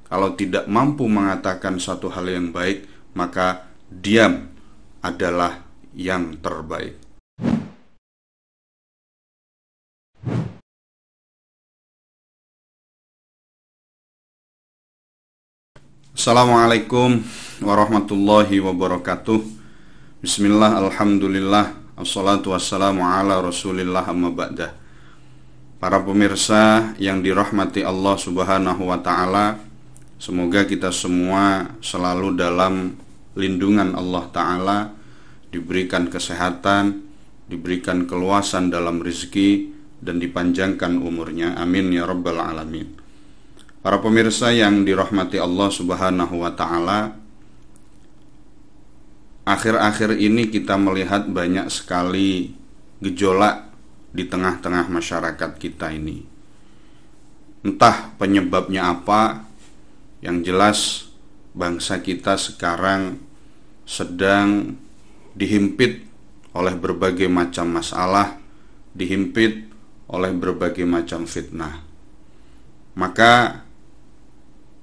Kalau tidak mampu mengatakan satu hal yang baik, maka diam adalah yang terbaik. Assalamualaikum warahmatullahi wabarakatuh. Bismillah, alhamdulillah, assalatu wassalamu ala rasulillah, amma ba'dah. Para pemirsa yang dirahmati Allah subhanahu wa ta'ala, semoga kita semua selalu dalam lindungan Allah ta'ala, diberikan kesehatan, diberikan keluasan dalam rezeki, dan dipanjangkan umurnya. Amin ya rabbal alamin. Para pemirsa yang dirahmati Allah subhanahu wa ta'ala, akhir-akhir ini kita melihat banyak sekali gejolak di tengah-tengah masyarakat kita ini. Entah penyebabnya apa, yang jelas bangsa kita sekarang sedang dihimpit oleh berbagai macam masalah, dihimpit oleh berbagai macam fitnah. Maka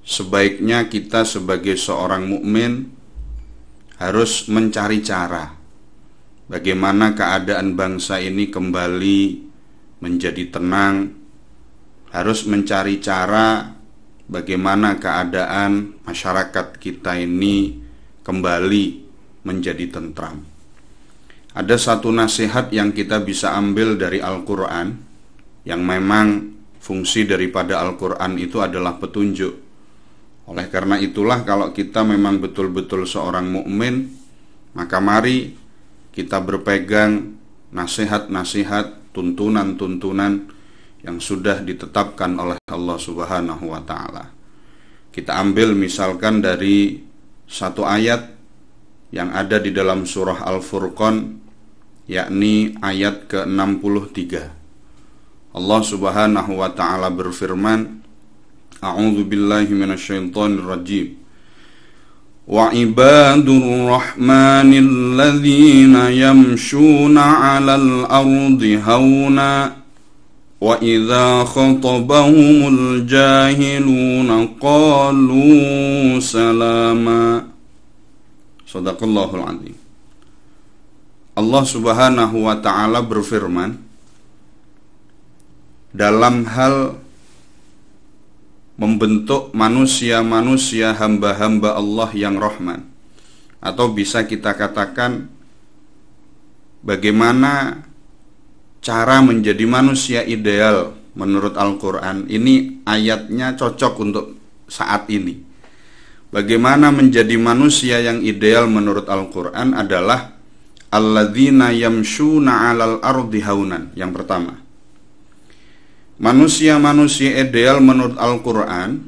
sebaiknya kita sebagai seorang mukmin harus mencari cara bagaimana keadaan bangsa ini kembali menjadi tenang, harus mencari cara bagaimana keadaan masyarakat kita ini kembali menjadi tentram. Ada satu nasihat yang kita bisa ambil dari Al-Quran, yang memang fungsi daripada Al-Quran itu adalah petunjuk. Oleh karena itulah, kalau kita memang betul-betul seorang mukmin, maka mari kita berpegang nasihat-nasihat, tuntunan-tuntunan yang sudah ditetapkan oleh Allah subhanahu wa ta'ala. Kita ambil misalkan dari satu ayat yang ada di dalam surah Al-Furqan, yakni ayat ke-63. Allah subhanahu wa ta'ala berfirman, A'udzu billahi minasyaitonir rajim. Wa ibadur rahmanil ladzina yamshuna 'alal ardi hauna wa idza khatabahumul jahiluna qalu salama. Shadaqallahul azim. Allah subhanahu wa ta'ala berfirman dalam hal membentuk manusia-manusia, hamba-hamba Allah yang rahman, atau bisa kita katakan bagaimana cara menjadi manusia ideal menurut Al-Quran. Ini ayatnya cocok untuk saat ini. Bagaimana menjadi manusia yang ideal menurut Al-Quran adalah alladzina yamshuna 'alal ardi haunan. Yang pertama, manusia-manusia ideal menurut Al-Quran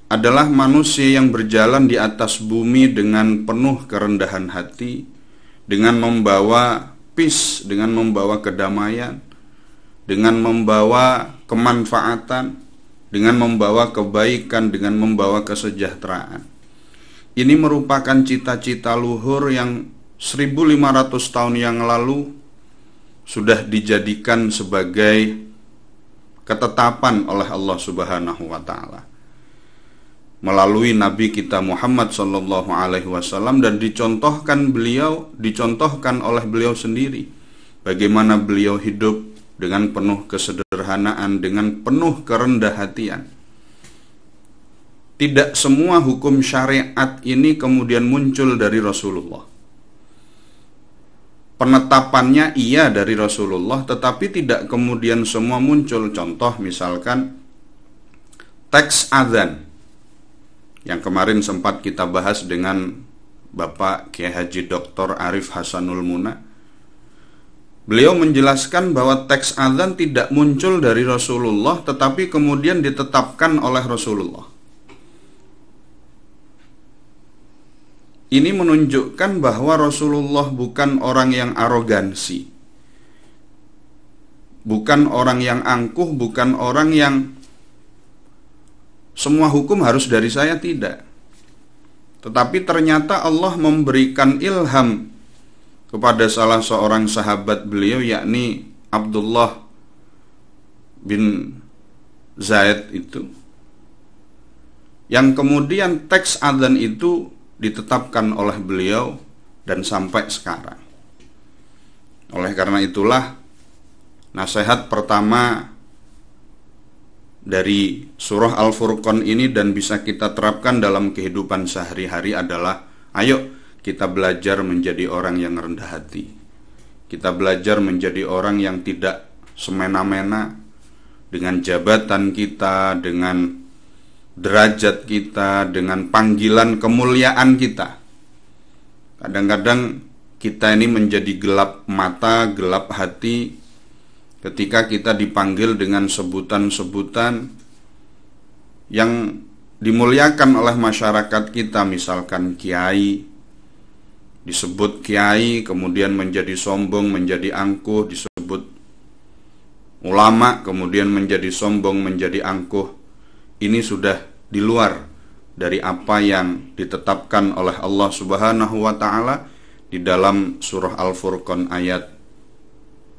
adalah manusia yang berjalan di atas bumi dengan penuh kerendahan hati, dengan membawa peace, dengan membawa kedamaian, dengan membawa kemanfaatan, dengan membawa kebaikan, dengan membawa kesejahteraan. Ini merupakan cita-cita luhur yang 1500 tahun yang lalu sudah dijadikan sebagai ketetapan oleh Allah subhanahu wa ta'ala melalui Nabi kita Muhammad sallallahu alaihi wasallam, dan dicontohkan oleh beliau sendiri bagaimana beliau hidup dengan penuh kesederhanaan, dengan penuh kerendah hatian. Tidak semua hukum syariat ini kemudian muncul dari Rasulullah. Penetapannya iya dari Rasulullah, tetapi tidak kemudian semua muncul. Contoh misalkan teks azan yang kemarin sempat kita bahas dengan Bapak Kiai Haji Dr. Arif Hasanul Muna. Beliau menjelaskan bahwa teks azan tidak muncul dari Rasulullah, tetapi kemudian ditetapkan oleh Rasulullah. Ini menunjukkan bahwa Rasulullah bukan orang yang arogansi, bukan orang yang angkuh, bukan orang yang semua hukum harus dari saya, tidak. Tetapi ternyata Allah memberikan ilham kepada salah seorang sahabat beliau, yakni Abdullah bin Zaid itu, yang kemudian teks adzan itu ditetapkan oleh beliau dan sampai sekarang. Oleh karena itulah, nasihat pertama dari surah Al-Furqan ini dan bisa kita terapkan dalam kehidupan sehari-hari adalah, ayo kita belajar menjadi orang yang rendah hati. Kita belajar menjadi orang yang tidak semena-mena dengan jabatan kita, dengan derajat kita, dengan panggilan kemuliaan kita. Kadang-kadang kita ini menjadi gelap mata, gelap hati ketika kita dipanggil dengan sebutan-sebutan yang dimuliakan oleh masyarakat kita, misalkan kiai, disebut kiai kemudian menjadi sombong, menjadi angkuh, disebut ulama kemudian menjadi sombong, menjadi angkuh. Ini sudah di luar dari apa yang ditetapkan oleh Allah Subhanahu wa taala di dalam surah Al-Furqan ayat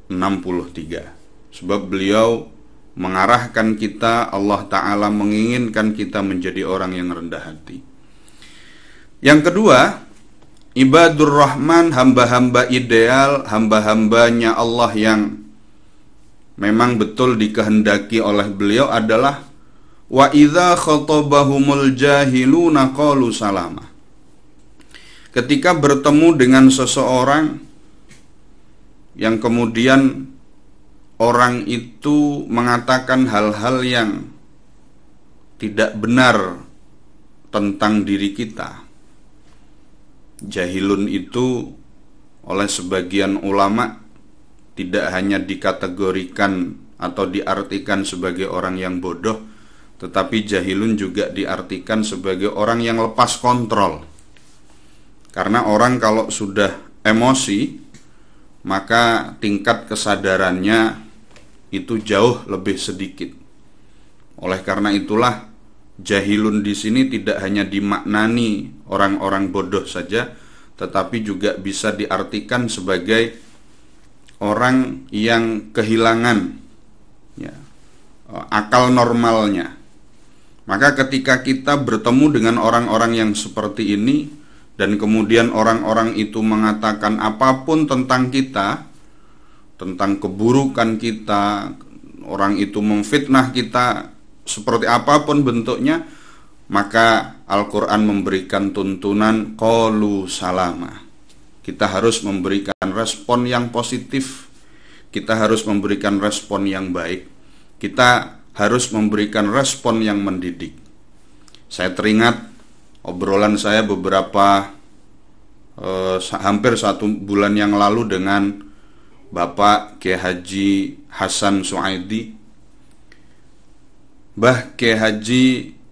63. Sebab beliau mengarahkan kita, Allah Ta'ala menginginkan kita menjadi orang yang rendah hati. Yang kedua, ibadur rahman, hamba-hamba ideal, hamba-hambanya Allah yang memang betul dikehendaki oleh beliau adalah wa idza khatabahumul jahiluna qalu salama. Ketika bertemu dengan seseorang yang kemudian orang itu mengatakan hal-hal yang tidak benar tentang diri kita. Jahilun itu oleh sebagian ulama tidak hanya dikategorikan atau diartikan sebagai orang yang bodoh, tetapi jahilun juga diartikan sebagai orang yang lepas kontrol. Karena orang kalau sudah emosi, maka tingkat kesadarannya itu jauh lebih sedikit. Oleh karena itulah, jahilun di sini tidak hanya dimaknani orang-orang bodoh saja, tetapi juga bisa diartikan sebagai orang yang kehilangan akal normalnya. Maka ketika kita bertemu dengan orang-orang yang seperti ini, dan kemudian orang-orang itu mengatakan apapun tentang kita, tentang keburukan kita, orang itu memfitnah kita seperti apapun bentuknya, maka Al-Quran memberikan tuntunan qalu salama. Kita harus memberikan respon yang positif, kita harus memberikan respon yang baik, kita harus memberikan respon yang mendidik. Saya teringat obrolan saya beberapa hampir 1 bulan yang lalu dengan Bapak Kiai Haji Hasan Suaidi, Mbah Kiai Haji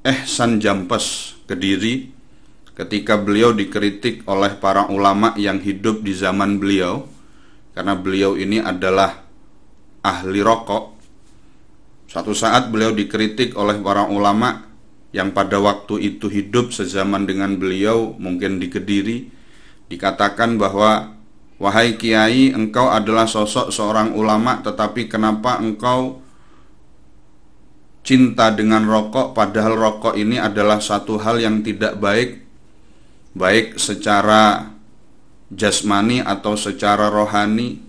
Ihsan Jampes Kediri, ketika beliau dikritik oleh para ulama yang hidup di zaman beliau, karena beliau ini adalah ahli rokok. Suatu saat beliau dikritik oleh para ulama yang pada waktu itu hidup sezaman dengan beliau, mungkin di Kediri, dikatakan bahwa, wahai kiai, engkau adalah sosok seorang ulama, tetapi kenapa engkau cinta dengan rokok, padahal rokok ini adalah satu hal yang tidak baik, baik secara jasmani atau secara rohani,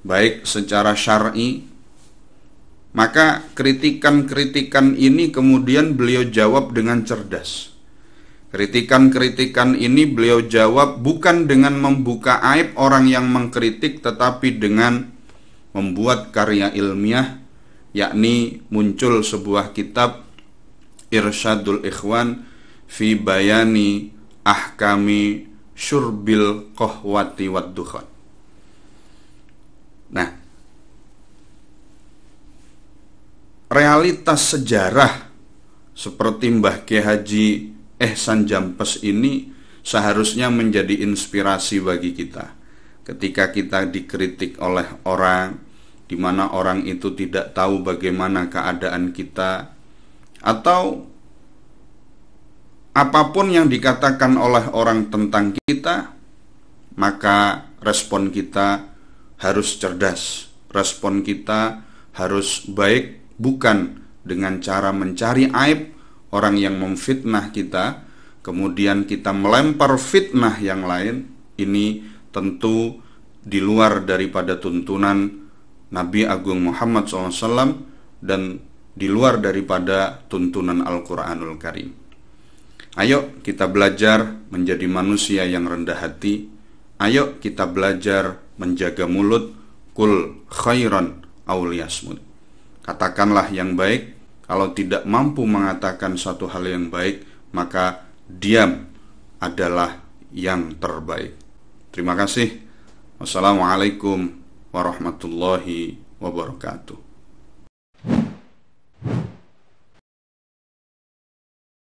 baik secara syar'i. Maka kritikan-kritikan ini kemudian beliau jawab dengan cerdas. Kritikan-kritikan ini beliau jawab bukan dengan membuka aib orang yang mengkritik, tetapi dengan membuat karya ilmiah, yakni muncul sebuah kitab Irsyadul Ikhwan fi Bayani Ahkami Syurbil Qahwati wad Dukhan. Nah, realitas sejarah seperti Mbah Kiai Haji Ihsan Jampes ini seharusnya menjadi inspirasi bagi kita. Ketika kita dikritik oleh orang, di mana orang itu tidak tahu bagaimana keadaan kita, atau apapun yang dikatakan oleh orang tentang kita, maka respon kita harus cerdas, respon kita harus baik, bukan dengan cara mencari aib, orang yang memfitnah kita, kemudian kita melempar fitnah yang lain, ini tentu di luar daripada tuntunan Nabi Agung Muhammad SAW dan di luar daripada tuntunan Al-Quranul Karim. Ayo kita belajar menjadi manusia yang rendah hati. Ayo kita belajar menjaga mulut. Kul khairan aw liyasmut. Katakanlah yang baik. Kalau tidak mampu mengatakan suatu hal yang baik, maka diam adalah yang terbaik. Terima kasih. Wassalamualaikum warahmatullahi wabarakatuh.